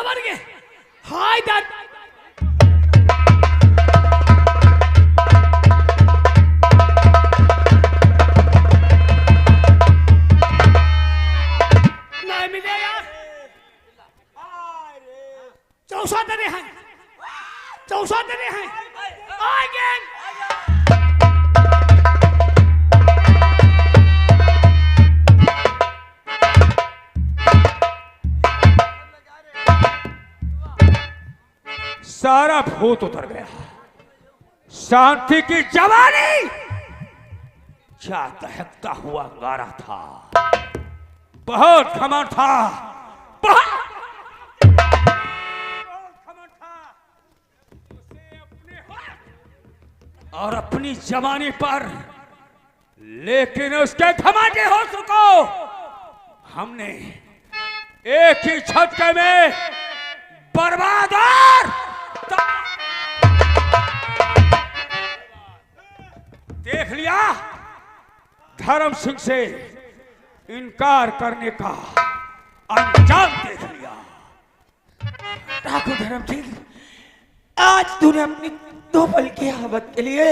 बन गए हाय दर्द नहीं मिले यार चौसा तेरे हैं again सारा भूत उतर गया। शांति की जवानी क्या दहकता हुआ अंगारा था। बहुत घमंड था, बहुत घमंड था उसे अपने हक और अपनी जवानी पर, लेकिन उसके घमंडी होश को हमने एक ही झटके में बर्बाद और देख लिया। धर्म सिंह से इनकार करने का अंजाम देख लिया। ठाकुर धर्म सिंह, आज तूने अपनी दो पल की आवत के लिए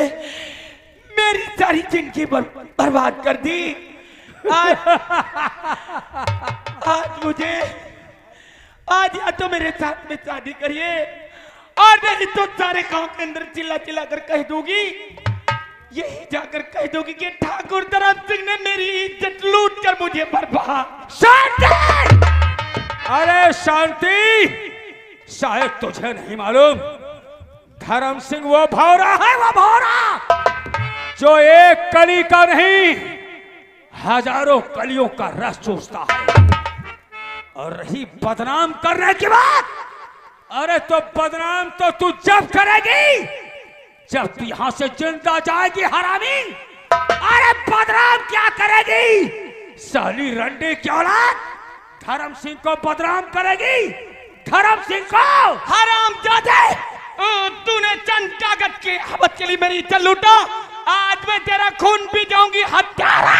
मेरी सारी जिंदगी बर्बाद कर दी। आज या तो मेरे साथ में शादी करिए और नहीं तो सारे गांव के अंदर चिल्ला चिल्ला कर कह दूंगी, यही जाकर कह दोगी कि ठाकुर धर्म सिंह ने मेरी इज्जत लूट कर मुझे बर्बाद। शांति! अरे शांति, शायद तुझे नहीं मालूम, धर्म सिंह वो भौरा है, वो भौरा जो एक कली का नहीं हजारों कलियों का रस चूसता है। और रही बदनाम करने की बात, अरे तो बदनाम तो तू जब करेगी जब तू यहां से जिंदा जाएगी हरामी। अरे बदनाम क्या करेगी, साली रंडे की औलाद धर्म सिंह को बदनाम करेगी। धर्म सिंह को हरामजादे, तूने चंद कागज के आवत के लिए मेरी इज्जत लूटा, आज मैं तेरा खून पी जाऊंगी हत्यारा।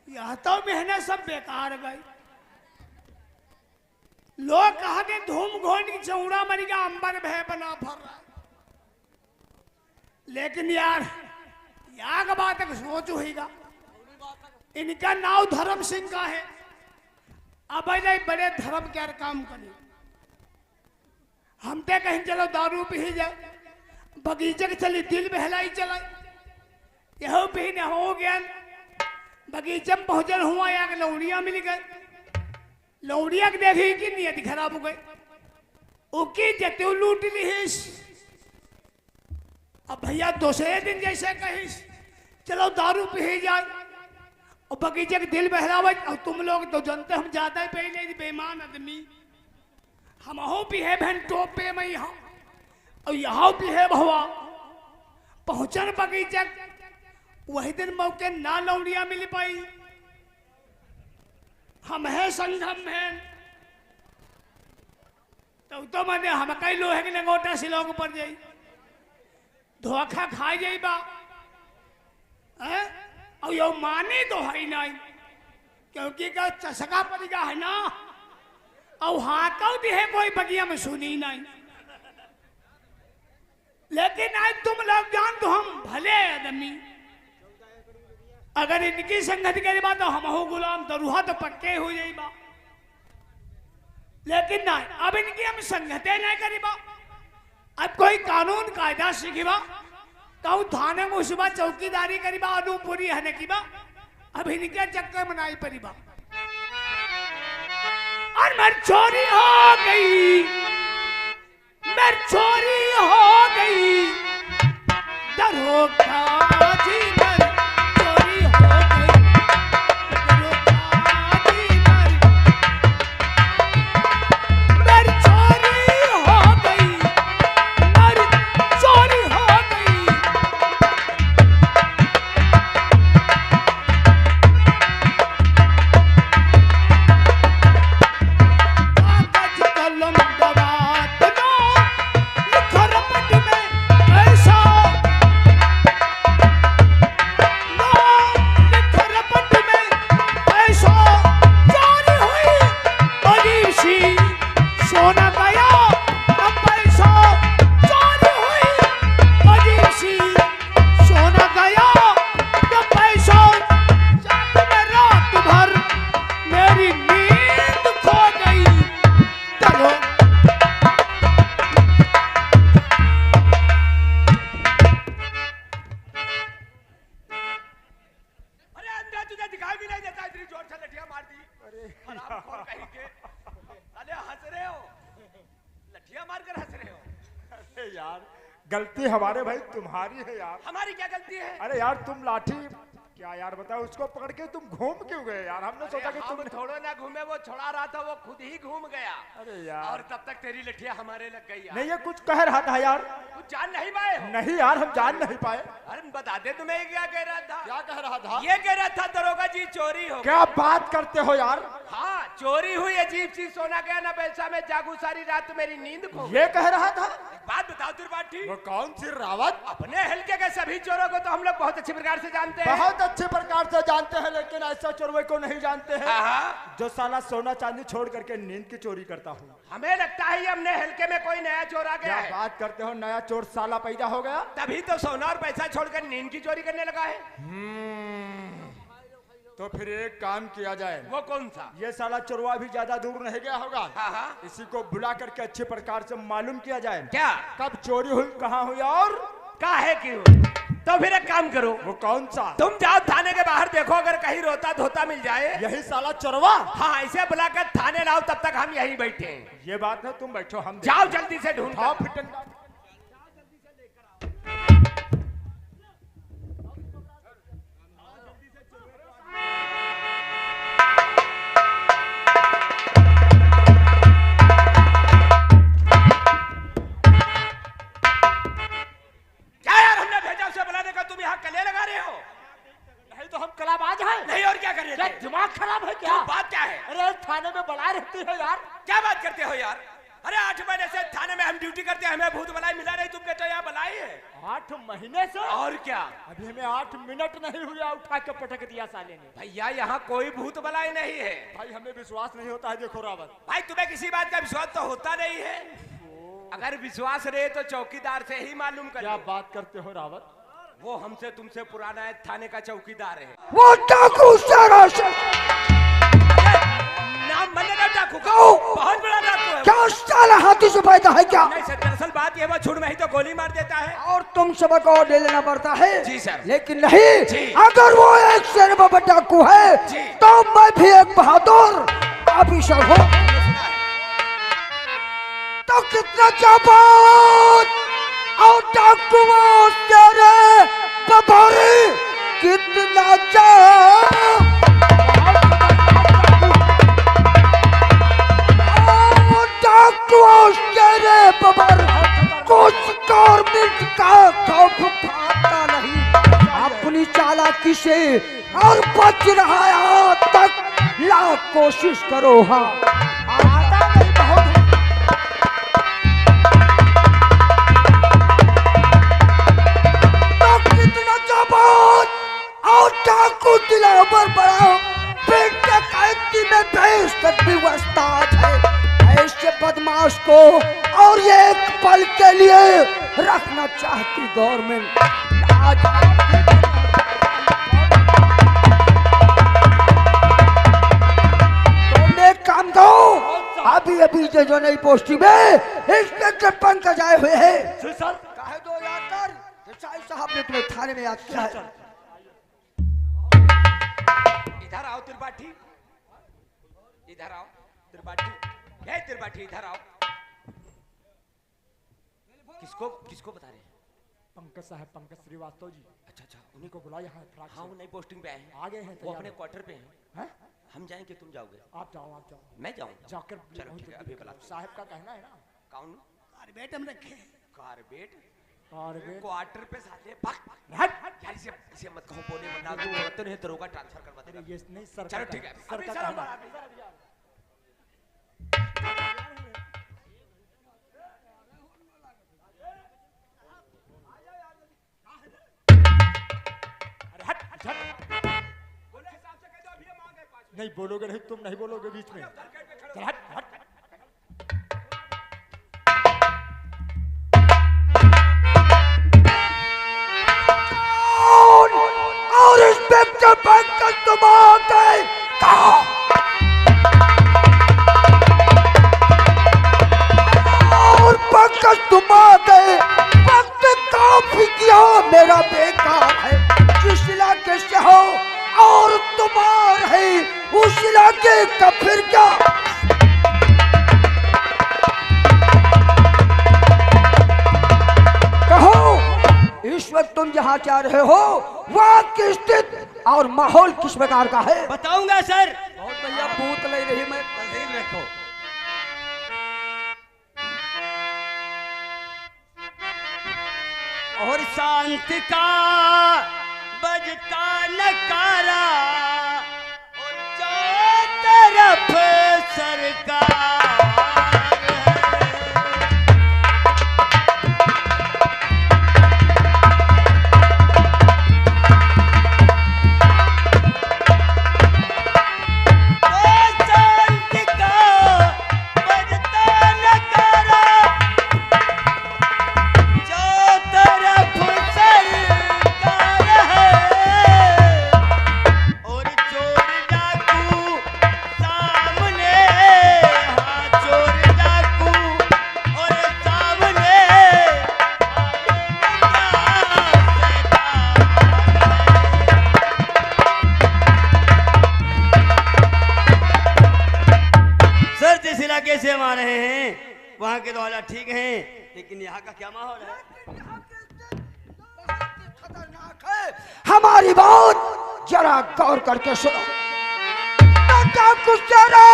यह तो मेहनत सब बेकार गई। लोग कहा के धूम घोन की चौड़ा मरी का अंबर भय बना फर रहा, लेकिन यार यहाँ का बात एक सोच होगा। इनका नाम धर्म सिंह का है। अब बड़े धर्म क्या काम करे, हम तो कहीं चलो दारू पी जाए, बगीचे के चली दिल बहलाई चलाए, यह भी न हो गया। बगीचे में पहुंचल हुआ या लौड़िया मिल गए, लौड़िया के देखी कि नियत खराब हो गई, उकी जते लूट लीस। अब भैया दूसरे दिन जैसे कहीस चलो दारू पी जाए और बगीचे के दिल बहलावे, और तुम लोग तो जानते हम ज्यादा ही पहले बेईमान आदमी, हम हो भी है बहन टोप पे मैं यहाँ और यहाँ भी है भवा। पहुंचन बगीचे वही दिन मौके ना लौड़िया मिल पाई, हम है संगम है तो मैंने हम कई लोहे के लंगोटा सिलोग पर जाई धोखा खा जाई बा और यो माने तो है नहीं, क्योंकि का चसका परिगा है ना, और हाथों भी है कोई बगिया में सुनी नहीं। लेकिन आज तुम लोग जान तो हम भले आदमी, अगर इनकी संगति करे बात तो हम हो गुलाम तो रूहा तो पक्के हो जाए बा। लेकिन नहीं, अब इनकी हम संगते नहीं करीबा। अब कोई कानून कायदा सीखिबा, कहूँ थाने में उसबा चौकीदारी करीबा, अनूपुरी है की बा। अब इनके चक्कर में नहीं परीबा। और मेरी चोरी हो गई, मेरी चोरी हो गई, दरोगा जी मेरी चोरी हो गई, दरोगा जी मेरी चोरी हो गई, मेरी चोरी हो गई। कागज कलम दवात दो, लिखो रपट में पैसा, नो लिखो रपट में पैसा। चोरी हुई अजीब सी, सोना गया अब पैसा। चोरी हुई अजीब सी, सोना गया अब पैसा। जाग में रात भर मेरी नींद खो गई। चलो अरे अंधा तुझे दिखाई भी नहीं देता, इतनी जोर से लठिया मार दी। अरे हरामखोर कहीं के। अरे हंस रहे हो, लठिया मारकर हंस रहे हो। अरे यार गलती हमारे भाई तुम्हारी है यार। हमारी क्या गलती है? अरे यार तुम लाठी क्या यार बताओ, उसको पकड़ के तुम घूम क्यों गए यार? हमने सोचा कि हम तुम थोड़ा ना घूमे, वो छोड़ा रहा था, वो खुद ही घूम गया। अरे यार। और तब तक तेरी लठिया हमारे लग गई यार। नहीं ये कुछ कह रहा था यार। कुछ जान नहीं पाए हो? नहीं यार हम जान नहीं पाए। अरे बता दे तुम्हें ये क्या कह रहा था? क्या कह रहा था? ये कह रहा था दरोगा जी चोरी हो गई। क्या बात करते हो यार? हाँ चोरी हुई, अजीब चीज, सोना गया ना पैसा, में जागू सारी रात मेरी नींद खो गई। ये कह रहा था? एक बात बताओ त्रिपाठी, वो कौन सी रावत? अपने हल्के के सभी चोरों को तो हम लोग बहुत अच्छी प्रकार से जानते हैं। बहुत अच्छे प्रकार से जानते हैं, लेकिन ऐसा चोरवे को नहीं जानते हैं हाँ। जो साला सोना चांदी छोड़ करके नींद की चोरी करता हूँ। हमें लगता है ये हमने हल्के में कोई नया चोर आ गया क्या है, बात करते हो? नया चोर साला पैदा हो गया? तभी तो सोना और पैसा छोड़कर नींद की चोरी करने लगा है। तो फिर एक काम किया जाए। वो कौन सा? ये साला चोरवा भी ज्यादा दूर नहीं गया होगा। हाँ हाँ। इसी को बुला करके अच्छे प्रकार से मालूम किया जाए क्या? कब चोरी हुई, कहाँ हुई और काहे क्यों? तो फिर एक काम करो, वो कौन सा? तुम जाओ थाने के बाहर, देखो अगर कहीं रोता धोता मिल जाए। यही साला चोरवा? हाँ ऐसे बुलाकर थाने लाओ, तब तक हम यहीं बैठे हैं। ये बात है, तुम बैठो हम जाओ जल्दी से ढूंढ हाँ कर। फिटन। क्या यार हमने भेजा उसे बुलाने का, तुम यहाँ कले लगा रहे हो? नहीं तो हम कलाबाज हैं? नहीं और क्या कर रहे क्या थे? दिमाग खराब है क्या? क्यों, बात क्या है? अरे थाने में बड़ा रहती है यार। क्या बात करते हो यार? अरे 8 महीने से थाने में हम ड्यूटी करते हैं, हमें भूत बलाई मिला नहीं, तुम कहते हो यहाँ बलाई है। 8 महीने से? और क्या अभी हमें 8 मिनट नहीं हुआ, उठा के पटक दिया साले ने। भैया, यहाँ कोई भूत बलाई नहीं है। भाई हमें विश्वास नहीं होता है। देखो रावत, भाई तुम्हें किसी बात का विश्वास तो होता नहीं है। अगर विश्वास रहे तो चौकीदार से ही मालूम कर क्या लो। बात करते हो रावत? वो हमसे तुमसे पुराना है, थाने का चौकीदार है। वो डाकू सारा से नाम बनेगा डाकू का, कहो। बहुत बड़ा डाकू है। क्या साला हाथी से पैदा है क्या? नहीं सर, दरअसल बात ये, वो छुड़ में ही तो गोली मार देता है। और तुम सबक और ले लेना पड़ता है। जी सर। लेकिन नहीं, जी। अगर वो एक शेर बाबा डाकू है जी। तो मैं भी एक बहादुर ऑफिसर हूँ। हमने सुना है। तो कितना जाबाज और डाकू तेरे बबारी कितना जा तेरे बबर कुछ गवर्नमेंट का खौफ खाता नहीं, अपनी चालाकी से और बच रहा है। आज तक लाख कोशिश करो। हाँ आता नहीं बहुत। तो कितना जाबाज और डाकू दिलावर बड़ा पेट के कैदी में भेज तक भी वस्ताद है। ऐसे बदमाश को और ये एक पल के लिए रखना चाहती गवर्नमेंट। आज तुमने काम दो, अभी अभी जो नई पोस्टी में इंस्पेक्टर पंकज आए हुए हैं। सर काहे दो याद कर, साहिब साहब ने तुम्हें थाने में याद किया है। इधर आओ त्रिपाठी, इधर आओ त्रिपाठी, ये त्रिपाठी इधर आओ। किसको किसको बता रहे हैं? पंकज साहब, पंकज श्रीवास्तव जी। अच्छा अच्छा, उन्हीं को बुलाया है। हाँ वो नई पोस्टिंग पे आए हैं, आ गए हैं। वो अपने क्वार्टर पे हैं। हैं? हम जाएंगे तुम जाओगे? आप जाओ, आप जाओ। मैं जाऊँ? जाकर चलो ठीक है, अभी बुला। साहब का कहना है ना। कौन? कारबेट हम रखे कारबेट और क्वार्टर पे साले भाग। हट यार इसे मत कहो, बोले वरना तू तो नहीं, दरोगा ट्रांसफर करवा देगा। ये नहीं सर। चलो ठीक है, सर का कहना। नहीं बोलोगे नहीं, तुम नहीं बोलोगे बीच में। चल हट हट। और इंस्पेक्टर पंकज तुम आ गए। और पंकज तुम आ गए, वक्त काफी किया मेरा बेकार है। जिस इलाके से हो और तुम्हार है उस इलाके का फिर क्या। कहो इस वक्त तुम जहाँ जा रहे हो वहाँ की स्थिति और माहौल किस प्रकार का है? बताऊंगा सर। बहुत बढ़िया, पूत ले रही मैं। तस्वीर रखो। और शांति का बजता नकारा और चारों तरफ सरकार है। शांति का बजता नकारा, चारों तरफ सरकार है। और चोर डाकू सामने, हाँ चोर डाकू और सामने सर, जिस इलाके से हम आ रहे हैं वहाँ के तो हालात ठीक हैं, लेकिन यहाँ का क्या माहौल है? खतरनाक है। हमारी बात जरा गौर करके सुनो। डाकू चोरा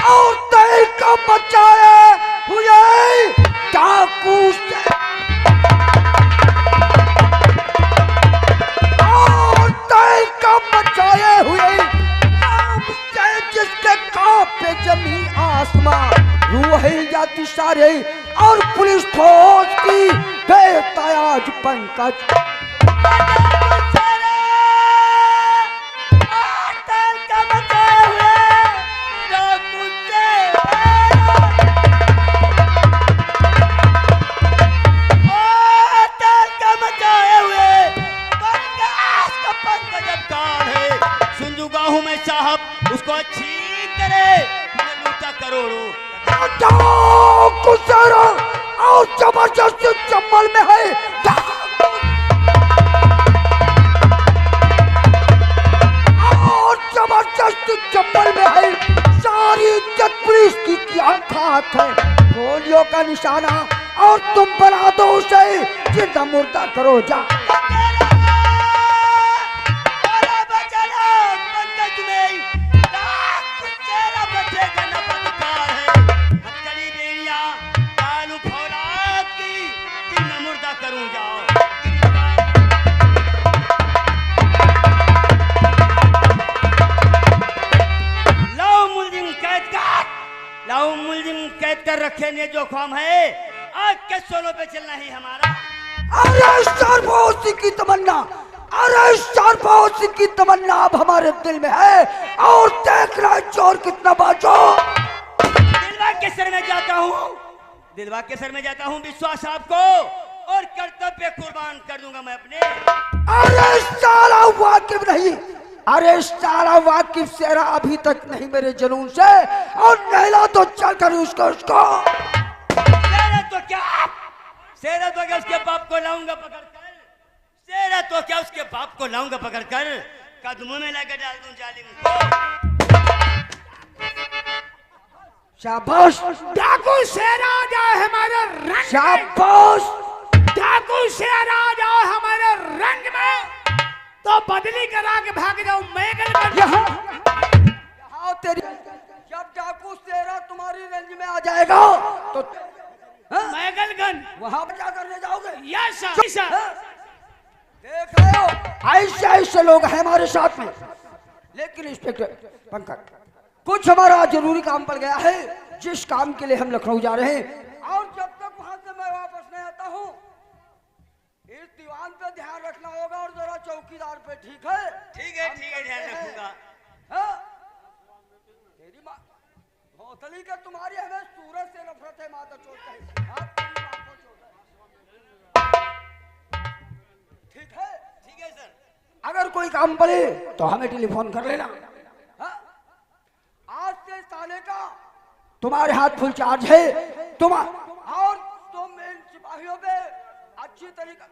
और तय का बचाए हुए डाकू से और तय का बचाए हुए नाम से जिसके कांपे जमी आसमां, रूह जाती सारे और पुलिस फोर्स की बेताज पंकज। साहब उसको अच्छी तरह लूटा करोड़ों। डाकू चोरा और जबरदस्ती चम्बल में है। और जबरदस्ती चम्बल में है। सारी इज्जत पुलिस की क्या खाक है। गोलियों का निशाना और तुम बना दो उसे, जिंदा मुर्दा करो जा। कैद कर रखे ने जो काम है, आग के सोलों पे चलना ही हमारा। अरे सरफरोशी की तमन्ना, अरे सरफरोशी की तमन्ना अब हमारे दिल में है। और देख रहा है चोर कितना बाजो। दिलवा के सर में जाता हूँ, दिलवा के सर में जाता हूँ विश्वास आपको, और कर्तव्य कुर्बान कर दूंगा मैं अपने। अरे साला वाकिफ नहीं, अरे सारा वाकिफ सेरा अभी तक नहीं मेरे जुनून से, और नहला तो चल कर उसको सेरा तो क्या उसके बाप को लाऊंगा पकड़ कर, सेरा तो क्या उसके बाप को लाऊंगा पकड़ कर, कदमों में लाकर डाल दूं जालिम को। शाबाश, डाकू शेरा आ जाए हमारे रंग में, शाबाश, डाकू शेरा आ जाए हमारे रंग में, तो बदली करा के भाग जाऊं मैगल यहाँ आओ तेरी। जब डाकू सेरा तुम्हारी रेंज में आ जाएगा तो मैगलगन वहां पर क्या करने जाओगे? Yes sir. देख रहे हो, ऐसे ऐसे लोग हैं हमारे साथ में। लेकिन इंस्पेक्टर पंकज, कुछ हमारा जरूरी काम पड़ गया है, जिस काम के लिए हम लखनऊ जा रहे हैं, और जब तक वहां से मैं वापस नहीं आता हूँ, इस दीवान पे ध्यान रखना होगा और जरा चौकीदार पे। ठीक है? ठीक है ध्यान रखूंगा। हाँ? तेरी माँ भोतली के तुम्हारी हमें सूरज से नफरत है, माता चोट है। हाँ, तेरी माँ को चोट है। ठीक है सर। अगर कोई काम पड़े तो हमें टेलीफोन कर लेना। हाँ? आज से साले का तुम्हारे हाथ फुल चार्ज है। और तुम इन सिपाहियों पे अच्छी तरीका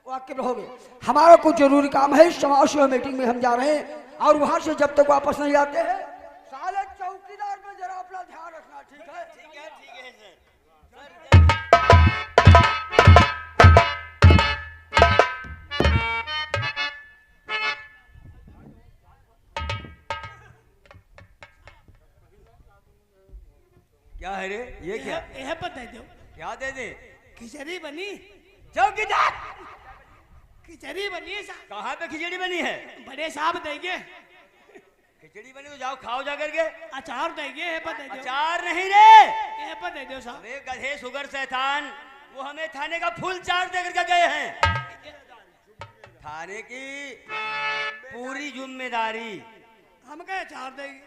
वाकिफ रहोगे। हमारा कुछ जरूरी काम है, समाज मीटिंग में हम जा रहे हैं, और वहां से जब तक वापस नहीं आते हैं, साले चौकीदार पे जरा अपना ध्यान रखना। ठीक है? ठीक है सर। क्या है रे, ये क्या? यह पर दे दो। क्या दे दे? खिचड़ी बनी, चौकीदार खिचड़ी बनी है साहब। कहाँ पे खिचड़ी बनी है? बड़े साहब देंगे, खिचड़ी बनी तो जाओ खाओ जा करके। अचार देंगे, यह पर दे दो। अचार नहीं रे, यह पर दे दो साहब। अरे गधे सुगर शैतान, वो हमें थाने का फुल चार्ज देकर के गए हैं। थाने की पूरी जिम्मेदारी हम क्या अचार देंगे,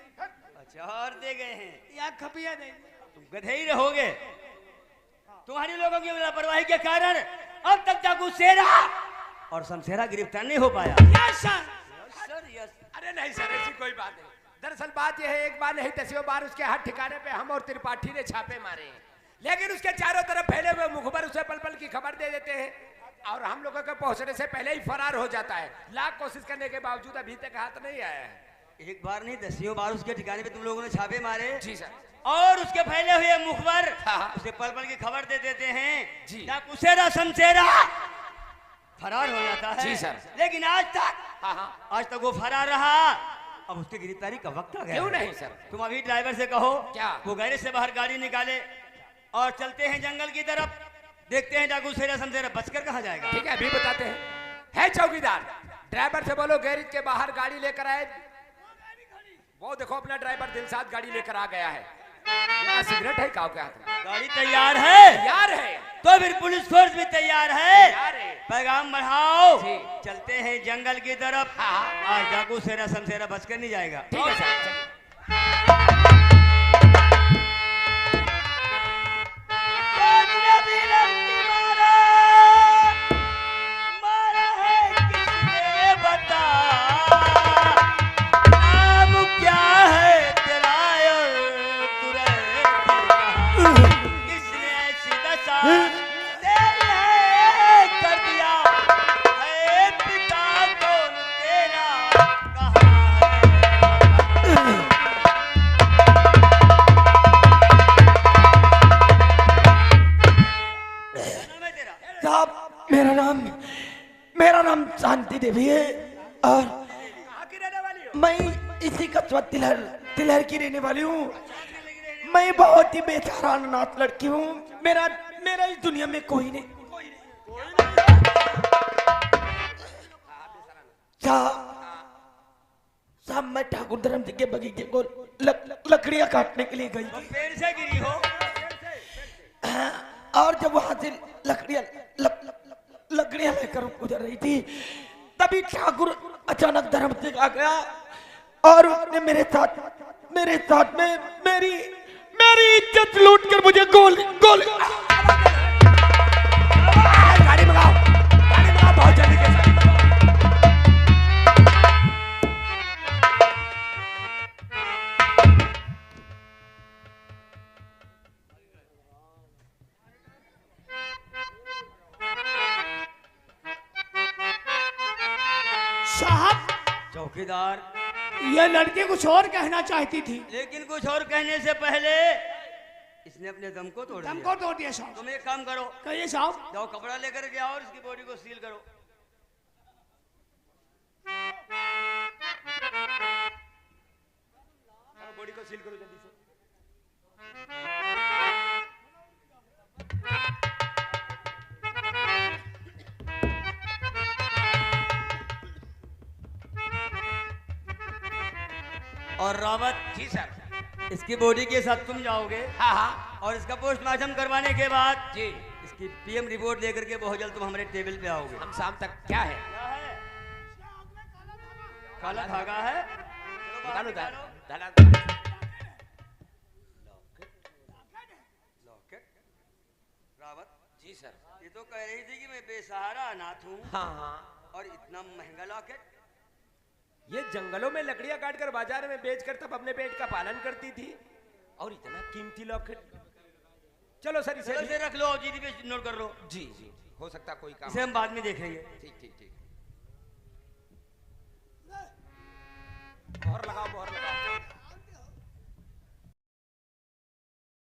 अचार दे गए हैं। या खपिया देंगे। तुम गधे ही रहोगे। तुम्हारी लोगों की लापरवाही के कारण अब तक डाकू शेरा और शमशेरा गिरफ्तार नहीं हो पाया। Yes sir. Sir yes. अरे नहीं सर, ऐसी कोई बात नहीं। दरअसल बात यह है, एक बार नहीं दसियों बार उसके हर ठिकाने पे हम और त्रिपाठी ने छापे मारे हैं, लेकिन उसके चारों तरफ फैले हुए मुखबर उसे पल पल की खबर दे देते हैं, और हम लोगों के पहुंचने से पहले ही फरार हो जाता है। लाख कोशिश करने के बावजूद अभी तक हाथ नहीं आया है। एक बार नहीं दसियों बार उसके ठिकाने पे तुम लोगों ने छापे मारे। जी सर। और उसके फैले हुए मुखबर हाँ। उसे पल पल की खबर दे देते हैं। जी। डाकू शेरा शमशेरा फरार हो जाता है। जी सर। लेकिन आज तक हाँ। आज तक वो फरार रहा। अब उसकी गिरफ्तारी का वक्त आ गया। क्यों नहीं सर? तुम अभी ड्राइवर से कहो क्या? वो गैरेज से बाहर गाड़ी निकाले और चलते हैं जंगल की तरफ। देखते हैं डाकू शेरा शमशेरा बचकर कहाँ जाएगा। ठीक है, अभी बताते हैं। है चौकीदार, ड्राइवर से बोलो गैरेज के बाहर गाड़ी लेकर आए। वो देखो अपना ड्राइवर दिलसाद गाड़ी लेकर आ गया है। ये सिगरेट है काऊ के हाथ में? गाड़ी तैयार है। यार है तो फिर पुलिस फोर्स भी तैयार है। यार है। पैगाम बढ़ाओ। जी। चलते हैं जंगल की तरफ। हाँ। आज डाकू शेरा शमशेरा बचकर नहीं जाएगा। ठीक है सर, चलिए। मारा है किसने बता, नाम क्या है तेरा और तू रहती कहाँ? किसने ऐसी दशा तेरी है कर दिया है पिता कौन तेरा कहाँ है? नाम है तेरा? साहब, मेरा नाम शांति देवी है, और कहाँ की रहने वाली हो? मैं इसी कस्बा तिलहर की रहने वाली हूँ। मैं बहुत ही बेचारा अनाथ लड़की हूँ। मेरा इस दुनिया में कोई नहीं। साहब, मैं ठाकुर धर्म सिंह के बगीचे को लकड़ियां काटने के लिए गई थी, पेड़ से गिरी हो? और जब वहां से लकड़ियां लेकर गुजर रही थी, तभी ठाकुर अचानक धर्म सिंह आ गया, और उसने मेरे साथ में मेरी इज्जत लूट कर मुझे गोली गाड़ी मंगाओ, बहुत जल्दी के साथ। साहब चौकीदार, ये लड़की कुछ और कहना चाहती थी। लेकिन कुछ और कहने से पहले इसने अपने दम को तोड़ दम दिया। को तोड़ दिया साहब। तुम एक काम करो, कहिए साहब। जाओ कपड़ा लेकर के आओ और इसकी बॉडी को सील करो। बॉडी को सील करो जल्दी से। और रावत जी सर। इसकी बॉडी के साथ तुम जाओगे हाँ हाँ और इसका पोस्टमार्टम करवाने के बाद जी। इसकी पीएम रिपोर्ट लेकर के बहुत जल्द तुम हमारे टेबल पे आओगे। हम शाम तक क्या है? क्या है? काला धागा है। निकालो निकालो। धागा। लॉकेट। रावत जी सर। ये तो कह रही थी कि मैं बेसहारा अनाथ हूँ हाँ हाँ। और इतना महंगा लॉकेट। ये जंगलों में लकड़ियां काटकर बाजार में बेचकर तब अपने पेट का पालन करती थी और इतना कीमती लॉकेट। चलो सर चलो इसे रख लो, जीडी पे नोट कर लो। जी जी हो सकता कोई काम। इसे हम बाद में देखेंगे। ठीक ठीक ठीक। मोहर लगाओ मोहर लगाओ।